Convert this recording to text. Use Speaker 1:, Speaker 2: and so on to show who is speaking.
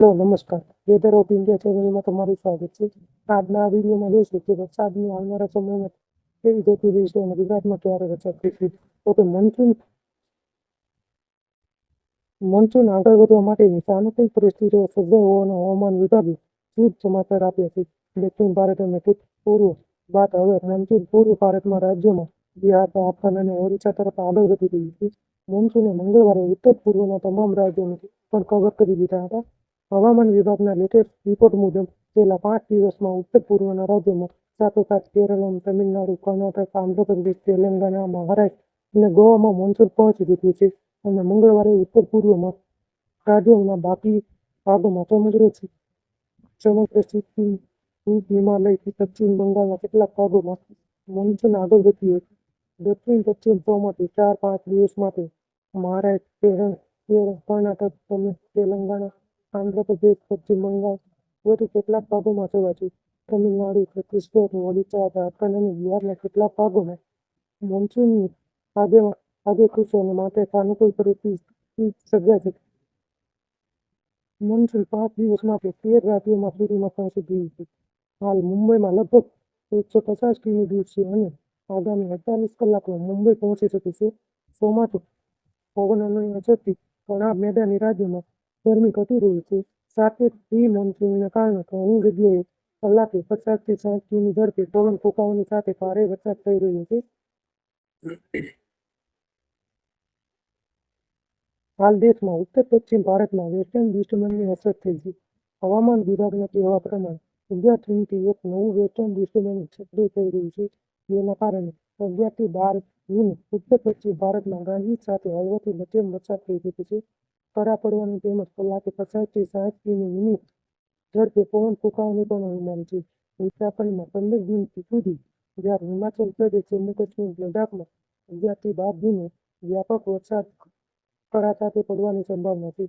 Speaker 1: Hello નમસ્કાર, weather of India ચેનલમાં તમારું સ્વાગત છે. આજના આ વિડીયોમાં જોઈશું કે વરસાદની આવનારા સમયમાં કેવી ગતિ રહેશે અને ગુજરાતમાં ક્યારે વરસાદ થશે. તો કે મોન્સૂન આગળ વધવા માટેની સાનુકૂળ પરિસ્થિતિઓ સર્જાઈ હોવાના હવામાન વિભાગે શુભ સમાચાર આપ્યા છે. દક્ષિણ ભારત અને પૂર્વ બાદ હવે મોન્સૂન પૂર્વ ભારતમાં રાજ્યોમાં બિહાર, ઝારખંડ અને ઓરિસ્સા તરફ આગળ વધી રહ્યું છે. મોન્સૂને મંગળવારે ઉત્તર પૂર્વના તમામ રાજ્યોને પણ કવર કરી દીધા હતા. હવામાન વિભાગના લેટેસ્ટ રિપોર્ટ મુજબ છેલ્લા 5 દિવસમાં ઉત્તર પૂર્વના રાજ્યોમાં સાથોસાથ કેરળ, તમિલનાડુ, કર્ણાટક, આંધ્રપ્રદેશ, તેલંગાણા, મહારાષ્ટ્ર અને ગોવામાં મોન્સૂન પહોંચી ચૂક્યું છે અને મંગળવારે ઉત્તર પૂર્વમાં રાજ્યોના બાકી ભાગોમાં સમુદ્ર સિક્કિમ, પૂર્વ હિમાલયથી પશ્ચિમ બંગાળના કેટલાક ભાગોમાં મોન્સૂન આગળ વધ્યું હતું. દક્ષિણ પશ્ચિમ ચોમાસું 4-5 દિવસ માટે મહારાષ્ટ્ર, કેરળ, કર્ણાટક, તેલંગાણા, આંધ્રપ્રદેશ, પશ્ચિમ બંગાળ વધુ કેટલાક ભાગોમાં છવાશે. તમિલનાડુ, છત્તીસગઢ, ઓડિશા, ઝારખંડ અને બિહારના કેટલાક ભાગોમાં મોન્સૂનની આગે ખુલશે અને માટે સાનુકૂળ પરિસ્થિતિ સર્જાશે. મોન્સૂન 5 દિવસ માટે 13 રાજ્યોમાં સુધીમાં પહોંચી ગયું છે. હાલ મુંબઈમાં લગભગ 150 કિમી દૂર છે અને આગામી 48 કલાકમાં મુંબઈ પહોંચી શકે છે. ચોમાસું પવનોની અસરથી ઘણા મેદાની રાજ્યોમાં ગરમી ઘટી રહી છે. સાથે પ્રી મોન્સૂનને કારણે ઘણી જગ્યાએ કલાકે 50 થી 60 કિમી ઝડપે પવન ફૂંકાવાની સાથે ભારે વરસાદ થઈ રહ્યો છે. હાલ દેશમાં ઉત્તર પશ્ચિમ ભારતમાં વેસ્ટર્ન ડિસ્ટર્બન્સની અસર થઈ છે. હવામાન વિભાગના કહેવા પ્રમાણે 11 જૂનથી એક નવું વેસ્ટર્ન ડિસ્ટર્બન્સ સક્રિય થઈ રહ્યું છે. જેના કારણે 11 થી 12 જૂને ઉત્તર પશ્ચિમ ભારતમાં ગાજવીજ સાથે હળવોથી મધ્યમ વરસાદ થઈ શકે છે. કરા પડવાની તેમજ કલાકે 50 થી 60 કિમી મિનિટ ઝડપે પવન ફૂંકાવાની પણ અનુમાન છે. ઉત્તરાખંડમાં 15 જૂન સુધી, જ્યારે હિમાચલ પ્રદેશ, જમ્મુ કાશ્મીર, લદ્દાખમાં 11 થી 12 જૂને વ્યાપક વરસાદ કરા સાથે પડવાની સંભાવના છે.